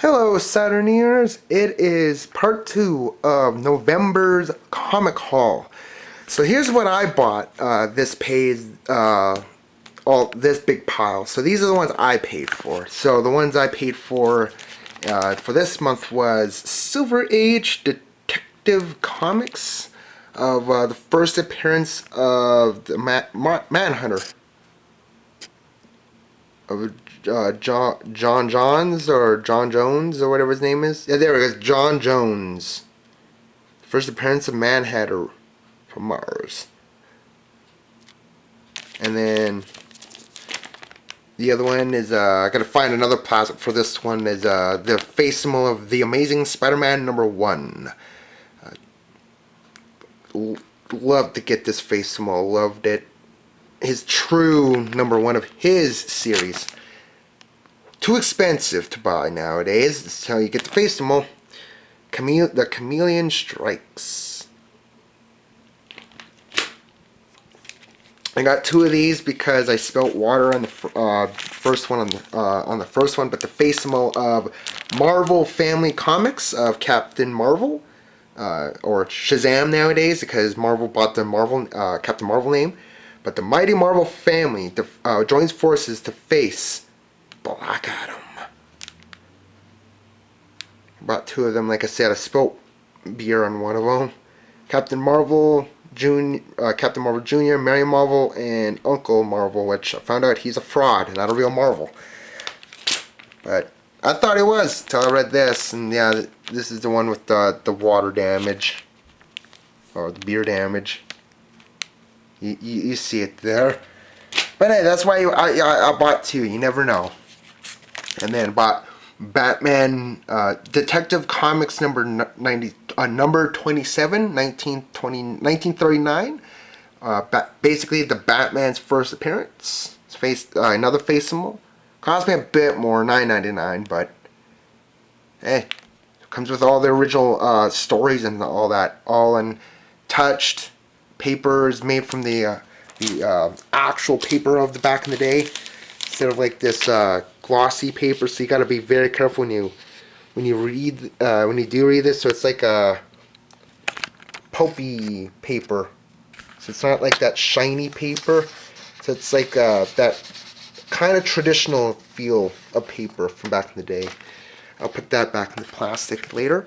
Hello, Saturneers. It is part 2 of November's comic haul. So here's what I bought. This pays all this big pile. So these are the ones I paid for. So the ones I paid for this month was Silver Age Detective Comics of the first appearance of the Manhunter. Of John Johns or John Jones or whatever his name is. Yeah, there it is. John Jones. First appearance of Manhunter from Mars. And then the other one is I gotta find another plastic for this one. Is the facsimile of the Amazing Spider-Man #1. Loved to get this facsimile. Loved it. His true #1 of his series. Too expensive to buy nowadays, so you get the facsimile. The Chameleon Strikes. I got 2 of these because I spilt water on the first one on the first one, but the facsimile of Marvel Family Comics of Captain Marvel, or Shazam nowadays, because Marvel bought the Captain Marvel name. But the mighty Marvel family joins forces to face Black Adam. Bought 2 of them. Like I said, I spilt beer on one of them. Captain Marvel Jr., Mary Marvel, and Uncle Marvel, which I found out he's a fraud, not a real Marvel. But I thought he was till I read this, and yeah, this is the one with the water damage, or the beer damage. You see it there. But hey, that's why I bought 2. You never know. And then bought Batman Detective Comics number 27, 1939. Basically, the Batman's first appearance. Another facsimile. Cost me a bit more, $9.99, but hey, it comes with all the original stories and all that, all untouched. Papers made from the actual paper of the back in the day, instead of like this glossy paper. So you got to be very careful when you do read this. So it's like a pulpy paper. So it's not like that shiny paper. So it's like that kind of traditional feel of paper from back in the day. I'll put that back in the plastic later.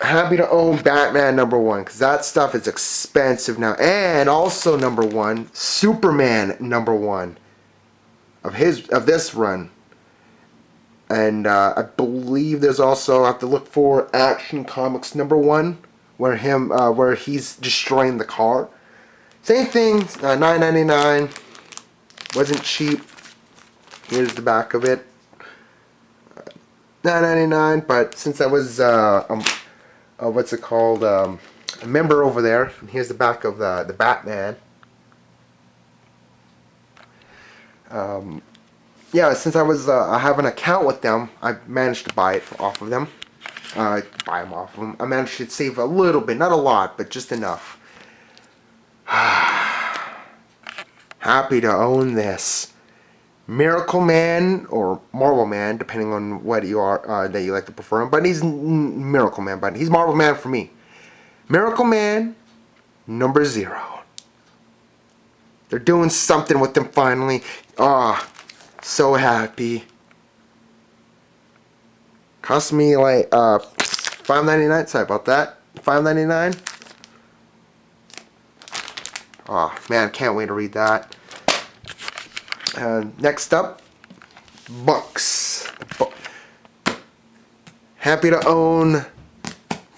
Happy to own Batman #1 because that stuff is expensive now. And also #1, Superman #1 of this run. And I believe there's also, I have to look for Action Comics #1 where he's destroying the car. Same thing, $9.99. Wasn't cheap. Here's the back of it. $9.99, but since I was what's it called, a member over there, and here's the back of the Batman. Yeah, since I have an account with them, I managed to buy it off of them. I managed to save a little bit, not a lot, but just enough. Happy to own this. Miracle Man or Marvel Man, depending on what you are that you like to prefer him. But he's Miracle Man, but he's Marvel Man for me. Miracle Man #0. They're doing something with them finally. So happy. Cost me like $5.99. Sorry about that. $5.99. Oh man, can't wait to read that. Next up, books. Happy to own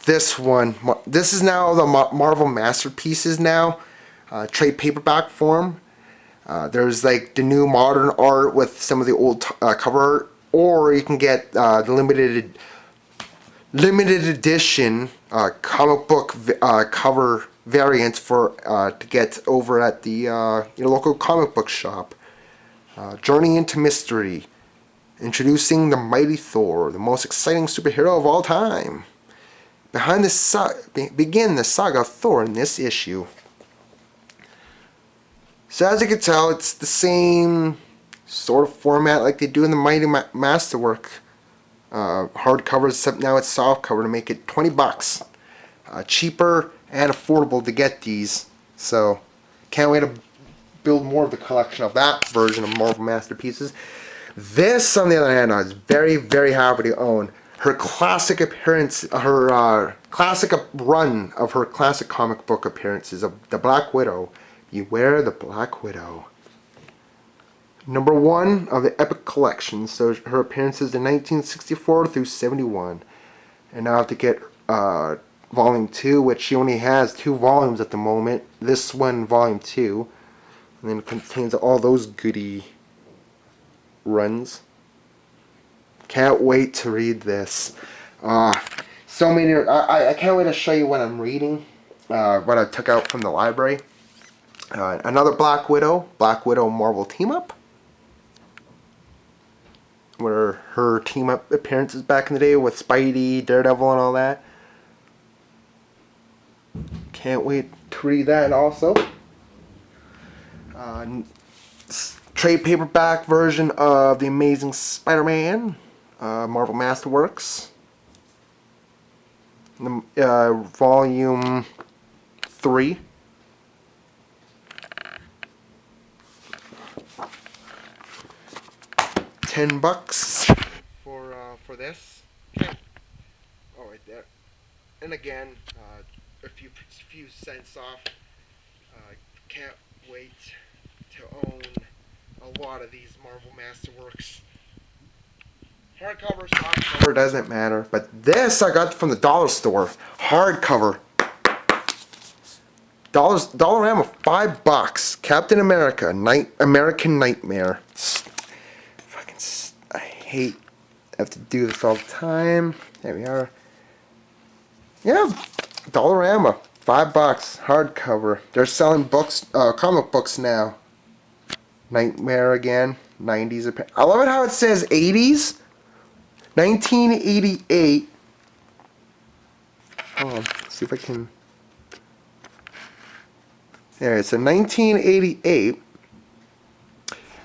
this one. This is now the Marvel Masterpieces now, trade paperback form. There's like the new modern art with some of the old cover art, or you can get the limited edition comic book cover variants to get over at the your local comic book shop. Journey into Mystery. Introducing the mighty Thor, the most exciting superhero of all time. Begin the saga of Thor in this issue. So as you can tell, it's the same sort of format like they do in the Mighty Masterwork Hardcover, except now it's softcover to make it $20. Cheaper and affordable to get these. So, can't wait to build more of the collection of that version of Marvel Masterpieces. This, on the other hand, I was very, very happy to own. Her classic appearance, her classic run of her classic comic book appearances of the Black Widow. Beware the Black Widow. Number 1 of the Epic Collection. So her appearances in 1964 through 71. And now I have to get Volume 2, which she only has 2 volumes at the moment. This one, Volume 2. And then it contains all those goody runs. Can't wait to read this. So many. I can't wait to show you what I'm reading. What I took out from the library. Another Black Widow Marvel team up. Where her team up appearances back in the day with Spidey, Daredevil, and all that. Can't wait to read that also. Trade paperback version of The Amazing Spider-Man, Marvel Masterworks. Volume 3. $10 for this. Oh, right there. And again, a few cents off. Can't wait to own a lot of these Marvel Masterworks. Hardcover, softcover, doesn't matter. But this I got from the dollar store. Hardcover. Dollarama, $5. Captain America, American Nightmare. I hate I have to do this all the time. There we are. Yeah, Dollarama, $5, hardcover. They're selling books, comic books now. Nightmare again, 90s. I love it how it says 80s. 1988. Hold on, let's see if I can. There, it's a 1988.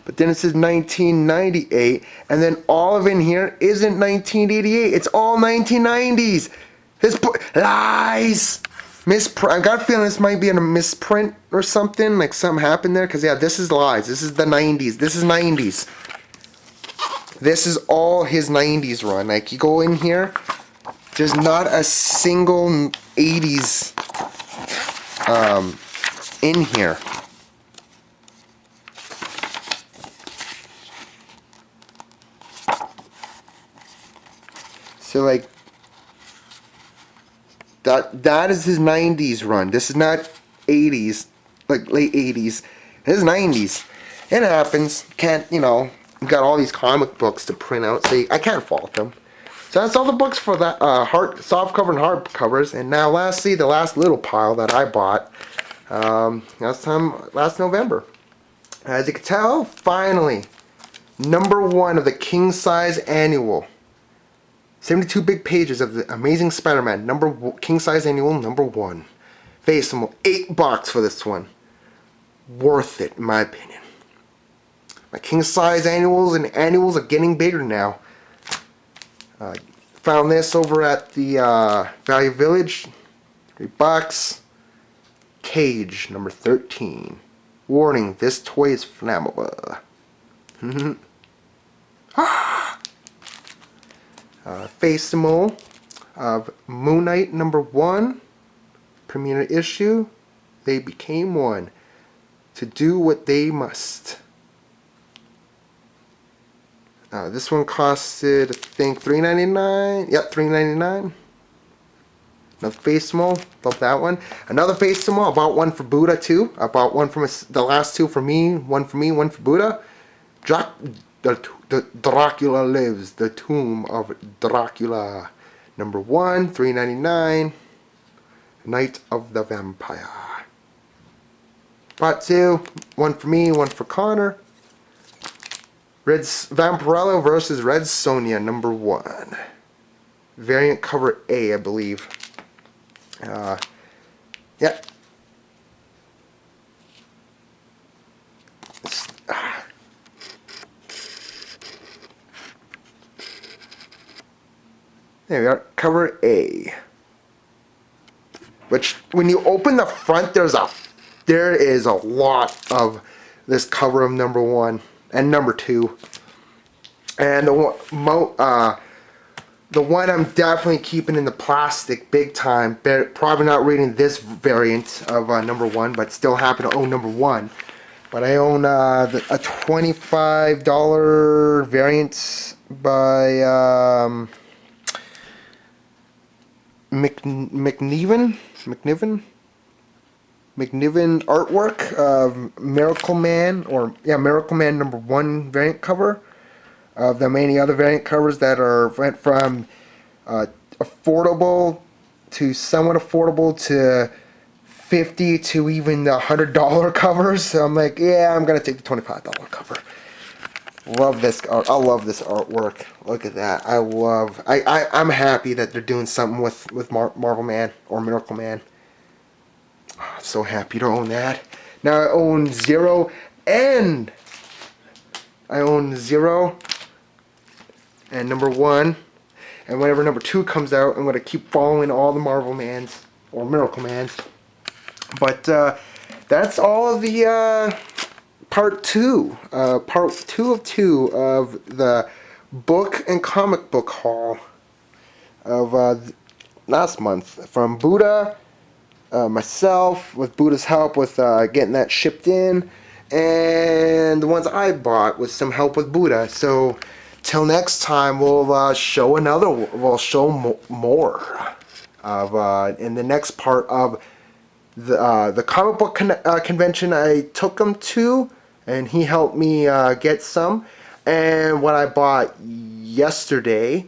But then it says 1998, and then all of in here isn't 1988. It's all 1990s. This lies. I got a feeling this might be in a misprint or something. Like something happened there. Because, yeah, this is lies. This is the 90s. This is 90s. This is all his 90s run. Like, you go in here, there's not a single 80s in here. So, like, that is his 90s run. This is not 80s, like late 80s. This is 90s. It happens. Can't, you know, you got all these comic books to print out, so I can't fault them. So that's all the books for that softcover and hardcovers. And now, lastly, the last little pile that I bought last November. As you can tell, finally, number 1 of the King Size Annual. 72 big pages of the Amazing Spider-Man, King Size Annual number 1. Faceable, $8 for this one. Worth it, in my opinion. My King Size Annuals and Annuals are getting bigger now. Found this over at the Value Village, $3. Cage number 13. Warning: this toy is flammable. Faceable of Moon Knight number 1, premiere issue. They became one to do what they must. This one costed, I think, $3.99. Yep, $3.99. Another Faceable, love that one. Another Faceable, I bought one for Buddha too. I bought one from the last two for me, one for Buddha. The Dracula Lives, the Tomb of Dracula. Number 1, $3.99. Night of the Vampire. Part 2, one for me, one for Connor. Red Vampirella versus Red Sonja, number 1. Variant cover A, I believe. Yeah. There we are, cover A. Which, when you open the front, there is a lot of this cover of number 1 and number 2. And the one I'm definitely keeping in the plastic big time. Probably not reading this variant of number 1, but still happen to own number 1. But I own a $25 variant by McNiven artwork of Miracle Man, Miracle Man number 1 variant cover. Of the many other variant covers that went from affordable to somewhat affordable to $50 to even the $100 covers. So I'm like, yeah, I'm gonna take the $25 cover. Love this art. I love this artwork. Look at that. I'm happy that they're doing something with Marvel Man or Miracle Man. Oh, I'm so happy to own that. Now I own Zero and number 1, and whenever number 2 comes out, I'm going to keep following all the Marvel Mans or Miracle Mans. But that's all of the part 2 of 2 of the book and comic book haul of last month from Buddha, myself, with Buddha's help with getting that shipped in, and the ones I bought with some help with Buddha. So till next time, we'll show more of in the next part of the comic book convention I took him to, and he helped me get some, and what I bought yesterday,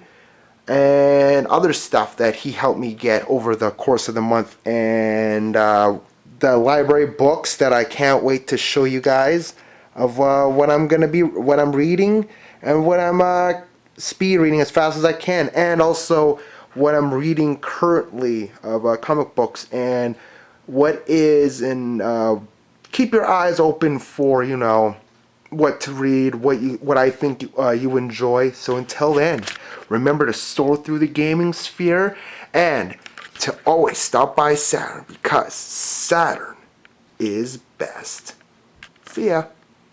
and other stuff that he helped me get over the course of the month, and the library books that I can't wait to show you guys of what I'm reading, and what I'm speed reading as fast as I can, and also what I'm reading currently of comic books, and what is, and keep your eyes open for, what to read, what I think you enjoy. So until then, remember to soar through the gaming sphere, and to always stop by Saturn, because Saturn is best. See ya.